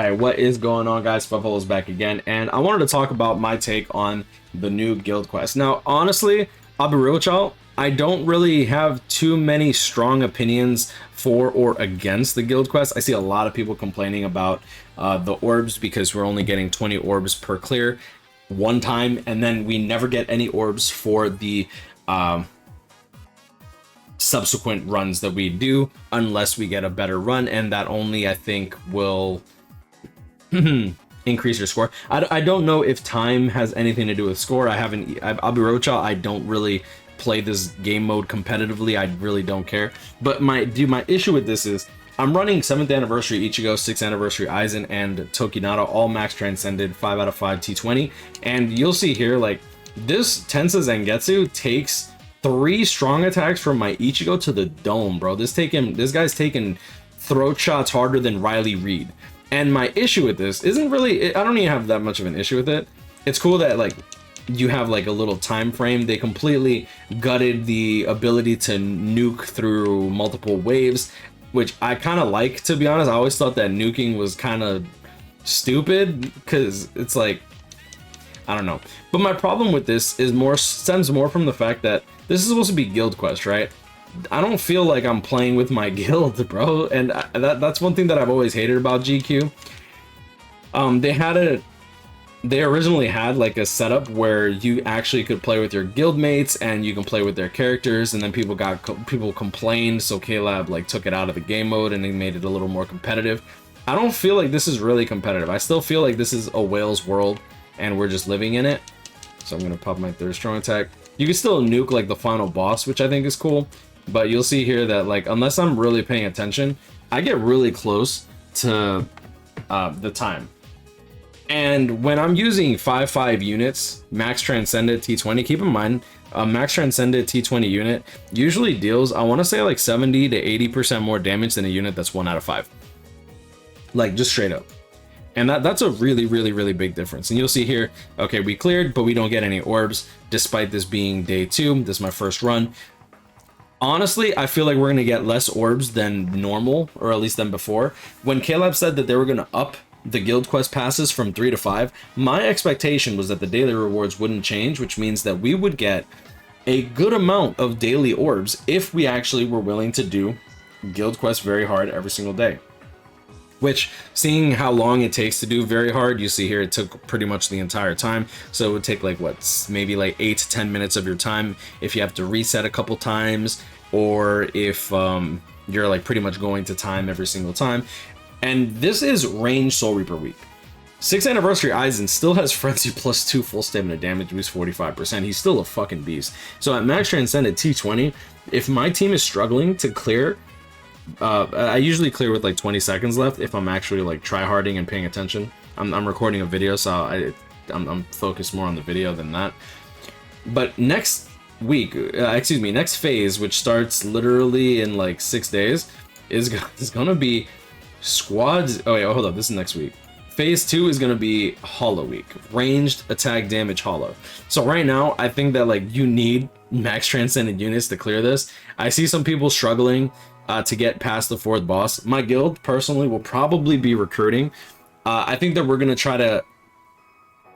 right, what is going on, guys? Buffalo is back again, and I wanted to talk about my take on the new guild quest. Now, honestly, I'll be real with y'all, I don't really have too many strong opinions for or against the guild quest. I see a lot of people complaining about the orbs because we're only getting 20 orbs per clear one time, and then we never get any orbs for the subsequent runs that we do unless we get a better run, and that only, I think, will increase your score. I don't know if time has anything to do with score. I'll be real with y'all, I don't really play this game mode competitively. I really don't care. But my issue with this is I'm running 7th anniversary Ichigo, 6th anniversary Aizen, and Tokinata, all max transcended, 5 out of 5 T20. And you'll see here, like, this Tensa Zangetsu takes 3 strong attacks from my Ichigo to the dome, bro. This guy's taking throat shots harder than Riley Reid. And my issue with this isn't really, I don't even have that much of an issue with it. It's cool that, like, you have like a little time frame. They completely gutted the ability to nuke through multiple waves, which I kind of like, to be honest. I always thought that nuking was kind of stupid because it's like, I don't know. But my problem with this is stems more from the fact that this is supposed to be guild quest, right? I don't feel like I'm playing with my guild, bro. And that's one thing that I've always hated about GQ. They originally had like a setup where you actually could play with your guild mates and you can play with their characters, and then people complained, so KLab like took it out of the game mode and they made it a little more competitive. I don't feel like this is really competitive. I still feel like this is a whale's world and we're just living in it. So I'm gonna pop my 3rd strong attack. You can still nuke like the final boss, which I think is cool, but you'll see here that, like, unless I'm really paying attention, I get really close to the time. And when I'm using 5 units, max transcended T20, keep in mind, a max transcended T20 unit usually deals, I want to say, like 70 to 80% more damage than a unit that's 1 out of 5. Like, just straight up. And that's a really, really, really big difference. And you'll see here, okay, we cleared, but we don't get any orbs, despite this being day 2. This is my first run. Honestly, I feel like we're going to get less orbs than normal, or at least than before. When Caleb said that they were going to up the guild quest passes from 3 to 5, my expectation was that the daily rewards wouldn't change, which means that we would get a good amount of daily orbs if we actually were willing to do guild quest very hard every single day. Which, seeing how long it takes to do very hard, you see here it took pretty much the entire time. So it would take like, what, maybe like 8 to 10 minutes of your time if you have to reset a couple times, or if you're like pretty much going to time every single time. And this is range Soul Reaper week. 6th anniversary Aizen still has Frenzy +2 full stamina damage boost 45%. He's still a fucking beast. So at max transcended T20, if my team is struggling to clear, I usually clear with like 20 seconds left if I'm actually like tryharding and paying attention. I'm recording a video, so I'm focused more on the video than that. But next week, next phase, which starts literally in like 6 days, is gonna be squads. Oh wait, hold up, this is next week. Phase 2 is going to be Hollow week, ranged attack damage Hollow. So right now, I think that like you need max transcended units to clear this. I see some people struggling to get past the 4th boss. My guild personally will probably be recruiting. I think that we're going to try to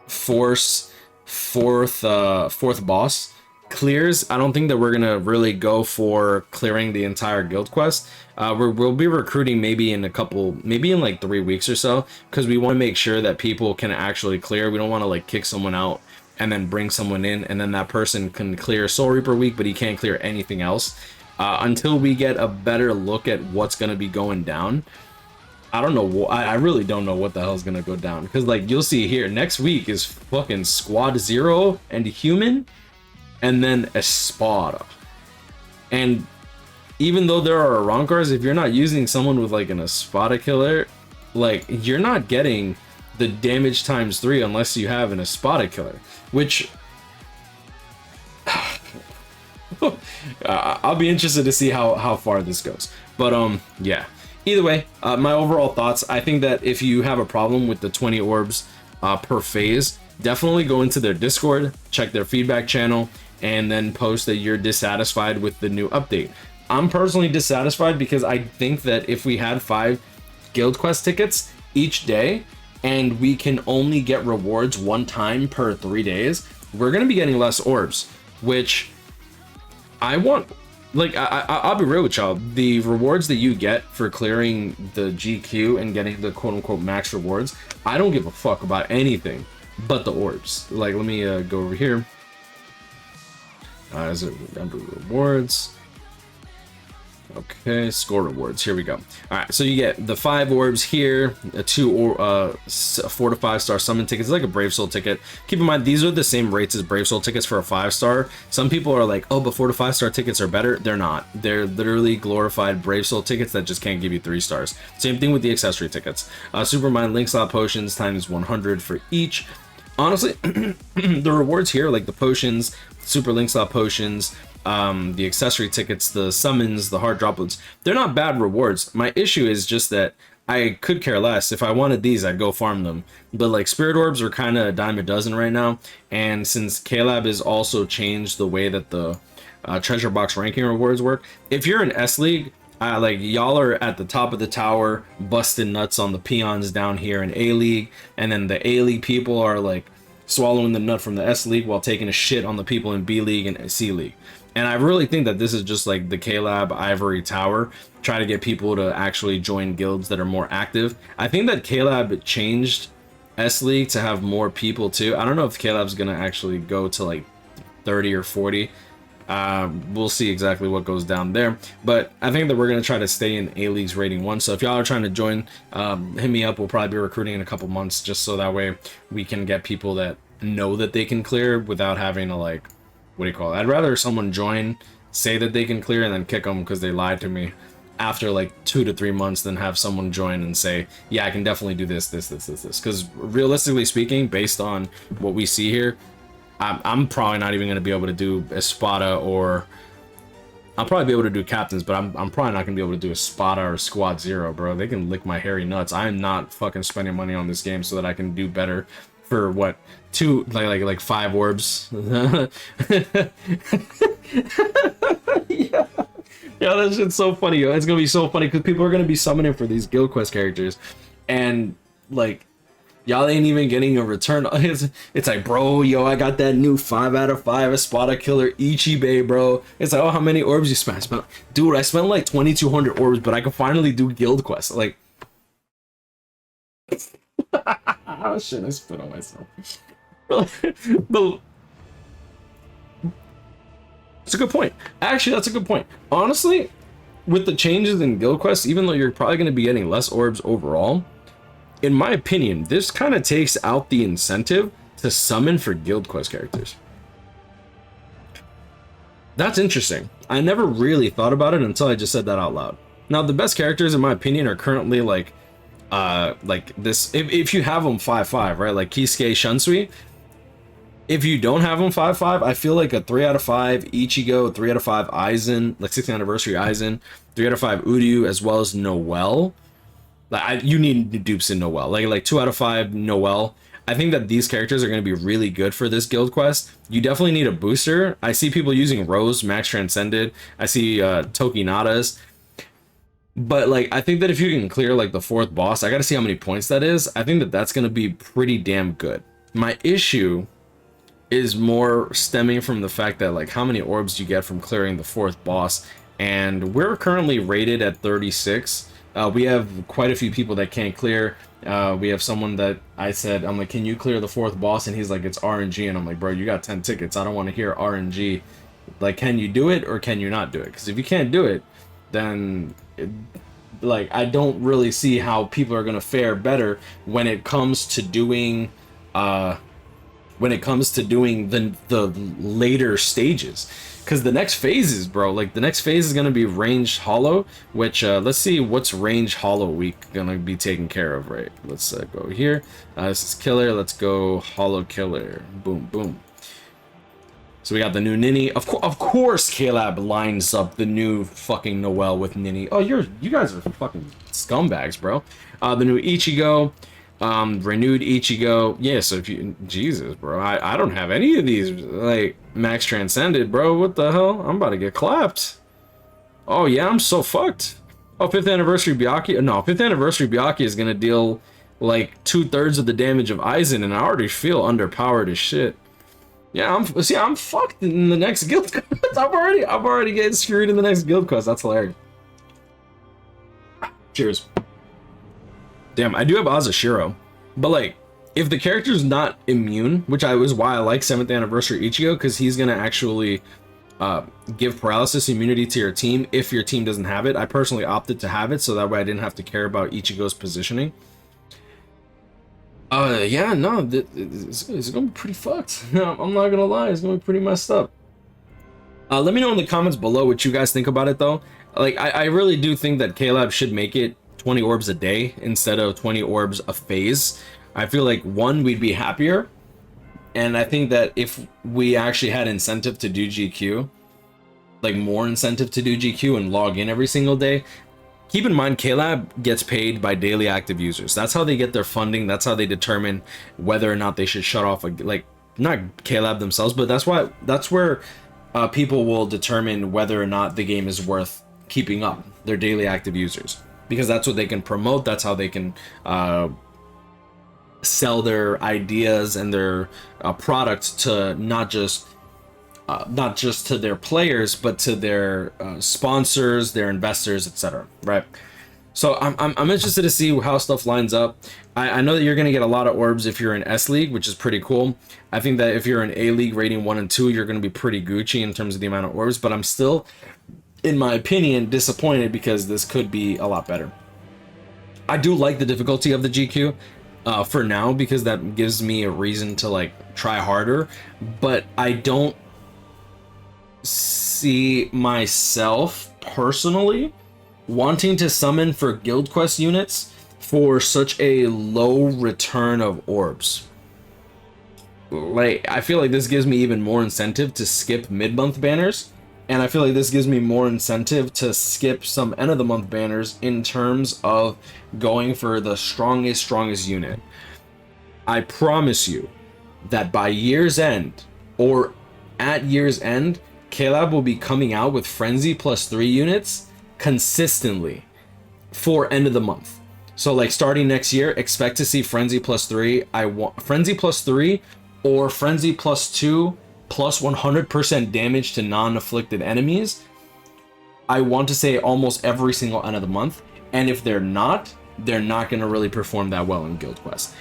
force 4th boss clears. I don't think that we're gonna really go for clearing the entire guild quest. We'll be recruiting maybe in like 3 weeks or so, because we want to make sure that people can actually clear. We don't want to like kick someone out and then bring someone in, and then that person can clear Soul Reaper week, but he can't clear anything else until we get a better look at what's gonna be going down. I don't know. I really don't know what the hell is gonna go down, because like you'll see here, next week is fucking Squad 0 and Human, and then Espada. And even though there are Arankars, if you're not using someone with like an Espada killer, like you're not getting the damage times 3 unless you have an Espada killer, which I'll be interested to see how far this goes. But yeah, either way, my overall thoughts, I think that if you have a problem with the 20 orbs per phase, definitely go into their Discord, check their feedback channel, and then post that you're dissatisfied with the new update. I'm personally dissatisfied because I think that if we had 5 guild quest tickets, each day, and we can only get rewards one time per 3 days, we're going to be getting less orbs, which I want. Like, I'll be real with y'all. The rewards that you get for clearing the GQ and getting the quote-unquote max rewards, I don't give a fuck about anything but the orbs. Like, let me go over here. Is it under rewards? Okay, score rewards. Here we go. All right, so you get the 5 orbs here, 4 to 5 star summon tickets. It's like a Brave Soul ticket. Keep in mind, these are the same rates as Brave Soul tickets for a 5-star. Some people are like, oh, but 4 to 5 star tickets are better. They're not. They're literally glorified Brave Soul tickets that just can't give you 3 stars. Same thing with the accessory tickets. Supermind Link Slot potions times 100 for each. Honestly, the rewards here, like the potions, Super Link Slot potions, the accessory tickets, the summons, the hard droplets, they're not bad rewards. My issue is just that I could care less. If I wanted these, I'd go farm them. But like Spirit Orbs are kind of a dime a dozen right now. And since KLab has also changed the way that the treasure box ranking rewards work, if you're in S League, like y'all are at the top of the tower busting nuts on the peons down here in A League, and then the A League people are like swallowing the nut from the S League while taking a shit on the people in B League and C League. And I really think that this is just like the KLab Ivory Tower, try to get people to actually join guilds that are more active. I think that KLab changed S League to have more people too. I don't know if KLab's gonna actually go to like 30 or 40. We'll see exactly what goes down there, but I think that we're going to try to stay in A League's rating 1. So if y'all are trying to join, hit me up. We'll probably be recruiting in a couple months, just so that way we can get people that know that they can clear without having to, like, what do you call it? I'd rather someone join, say that they can clear, and then kick them because they lied to me after like 2 to 3 months, than have someone join and say, yeah, I can definitely do this. Because realistically speaking, based on what we see here, I'm probably not even going to be able to do Espada, or I'll probably be able to do captains, but I'm probably not going to be able to do Espada or Squad Zero, bro. They can lick my hairy nuts. I'm not fucking spending money on this game so that I can do better for what, 5 orbs. Yeah, that shit's so funny, yo. It's gonna be so funny because people are gonna be summoning for these guild quest characters, and like, y'all ain't even getting a return. It's like, bro, yo, I got that new 5 out of 5 Espada Killer Ichibei, bro. It's like, oh, how many orbs you spent? Dude, I spent like 2,200 orbs, but I can finally do guild quests. Like, oh shit, I spit on myself. But it's a good point. Actually, that's a good point. Honestly, with the changes in guild quests, even though you're probably going to be getting less orbs overall, in my opinion, this kind of takes out the incentive to summon for guild quest characters. That's interesting. I never really thought about it until I just said that out loud. Now, the best characters, in my opinion, are currently like this. If you have them 5/5, right? Like Kisuke Shunsui. If you don't have them 5/5, I feel like a 3 out of 5 Ichigo, 3 out of 5 Aizen, like 16th anniversary Aizen, 3 out of 5 Uryu, as well as Noel. Like, you need dupes in Noel. Like 2 out of 5 Noel. I think that these characters are going to be really good for this guild quest. You definitely need a booster. I see people using Rose, Max Transcended. I see Tokinata's. But like, I think that if you can clear like the 4th boss, I got to see how many points that is. I think that that's going to be pretty damn good. My issue is more stemming from the fact that, like, how many orbs you get from clearing the 4th boss, and we're currently rated at 36. We have quite a few people that can't clear. We have someone that I said, I'm like, can you clear the 4th boss? And he's like, it's RNG. And I'm like, bro, you got 10 tickets. I don't want to hear RNG. Like, can you do it or can you not do it? Because if you can't do it, then like, I don't really see how people are going to fare better when it comes to doing the later stages. Because the next phases, bro, like the next phase is going to be ranged hollow, which let's see what's ranged hollow week going to be taken care of, right? Let's go here. This is killer. Let's go hollow killer. Boom, boom. So we got the new Nini. Of course, KLab lines up the new fucking Noel with Nini. Oh, you guys are fucking scumbags, bro. The new Ichigo. Renewed Ichigo. Yeah, so if you, Jesus, bro, I don't have any of these, like, Max Transcended, bro. What the hell? I'm about to get clapped. Oh yeah, I'm so fucked. Oh, 5th anniversary Byakuya. No, 5th anniversary Byakuya is gonna deal like 2/3 of the damage of Aizen, and I already feel underpowered as shit. Yeah, I'm fucked in the next guild quest. I'm already getting screwed in the next guild quest. That's hilarious. Cheers. Damn, I do have Azashiro, but like, if the character's not immune, which was why I like 7th Anniversary Ichigo, because he's gonna actually give paralysis immunity to your team if your team doesn't have it. I personally opted to have it, so that way I didn't have to care about Ichigo's positioning. Yeah, no, it's gonna be pretty fucked. I'm not gonna lie, it's gonna be pretty messed up. Let me know in the comments below what you guys think about it, though. Like, I really do think that K-Lab should make it 20 orbs a day instead of 20 orbs a phase. I feel like, one, we'd be happier, and I think that if we actually had incentive to do GQ, like more incentive to do GQ and log in every single day. Keep in mind, K-Lab gets paid by daily active users. That's how they get their funding. That's how they determine whether or not they should shut off, like, not K-Lab themselves, but that's where people will determine whether or not the game is worth keeping up, their daily active users, because that's what they can promote. That's how they can sell their ideas and their products to not just to their players, but to their sponsors, their investors, etc. Right? So I'm interested to see how stuff lines up. I know that you're going to get a lot of orbs if you're in S League, which is pretty cool. I think that if you're in A League rating 1 and 2, you're going to be pretty Gucci in terms of the amount of orbs, but I'm still, in my opinion, disappointed because this could be a lot better. I do like the difficulty of the GQ for now, because that gives me a reason to like try harder, but I don't see myself personally wanting to summon for guild quest units for such a low return of orbs. Like, I feel like this gives me even more incentive to skip mid-month banners, and I feel like this gives me more incentive to skip some end of the month banners in terms of going for the strongest unit. I promise you that by year's end, or at year's end, K-Lab will be coming out with Frenzy +3 units consistently for end of the month. So like starting next year, expect to see Frenzy +3. I want Frenzy +3 or Frenzy +2 plus 100% damage to non-afflicted enemies. I want to say almost every single end of the month. And if they're not going to really perform that well in Guild Quest.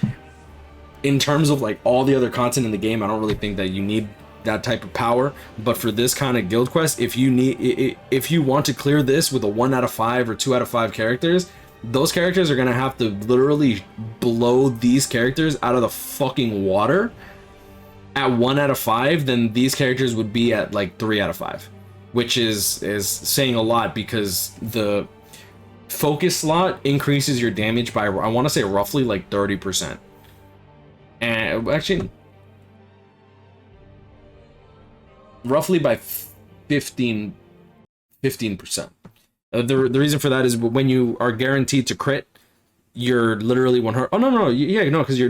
In terms of like all the other content in the game, I don't really think that you need that type of power, but for this kind of guild quest, if you want to clear this with a 1 out of 5 or 2 out of 5 characters, those characters are gonna have to literally blow these characters out of the fucking water at 1 out of 5. Then these characters would be at like 3 out of 5, which is saying a lot, because the focus slot increases your damage by, I want to say, roughly like 30%, and actually roughly by 15%. The reason for that is when you are guaranteed to crit, you're literally 100. Oh no, yeah, no, because you're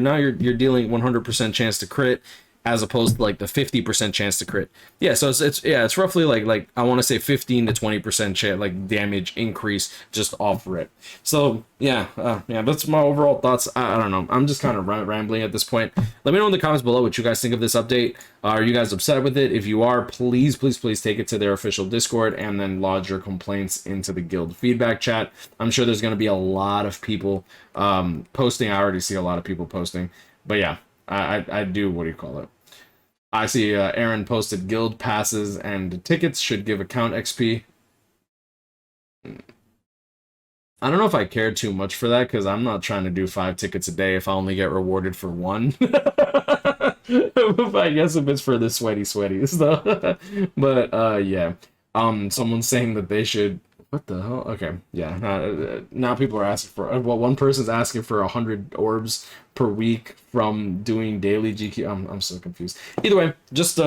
dealing 100% chance to crit, as opposed to like the 50% chance to crit. Yeah, so it's roughly like I want to say 15 to 20% chance, like, damage increase just off rip. So yeah, that's my overall thoughts. I don't know, I'm just kind of rambling at this point. Let me know in the comments below what you guys think of this update. Are you guys upset with it? If you are, please take it to their official Discord and then lodge your complaints into the guild feedback chat. I'm sure there's going to be a lot of people posting. I already see a lot of people posting, but yeah, I do, what do you call it? I see Aaron posted guild passes and tickets should give account XP. I don't know if I care too much for that, because I'm not trying to do 5 tickets a day if I only get rewarded for 1. I guess if it's for the sweaties though. But yeah, someone's saying that they should, what the hell? Okay, yeah, now people are asking for, well, one person's asking for 100 orbs per week from doing daily GQ. I'm so confused. Either way, just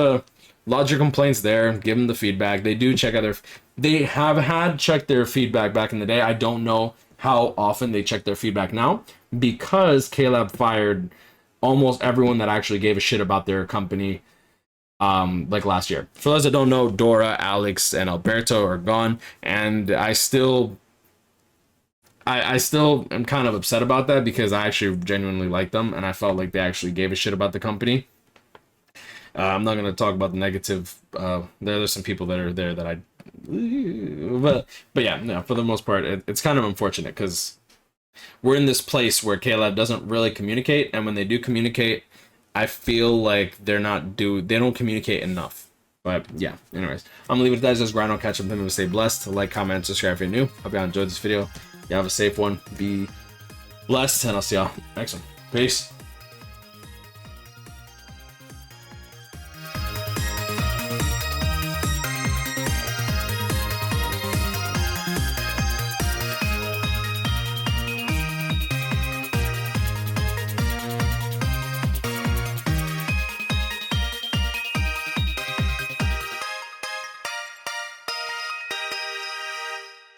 lodge your complaints there, give them the feedback. They do check out they have had checked their feedback back in the day. I don't know how often they check their feedback now, because K-Lab fired almost everyone that actually gave a shit about their company like last year. For those that don't know, Dora, Alex, and Alberto are gone, and I still I still am kind of upset about that because I actually genuinely like them and I felt like they actually gave a shit about the company. I'm not gonna talk about the negative. There's some people that are there that I, but yeah, no. For the most part, it's kind of unfortunate because we're in this place where KLab doesn't really communicate, and when they do communicate, I feel like they don't communicate enough. But yeah, anyways, I'm gonna leave it at that. Just grind on, catch up with them, and stay blessed. Like, comment, subscribe if you're new. Hope y'all enjoyed this video. You have a safe one. Be blessed, and I'll see y'all next one. Peace.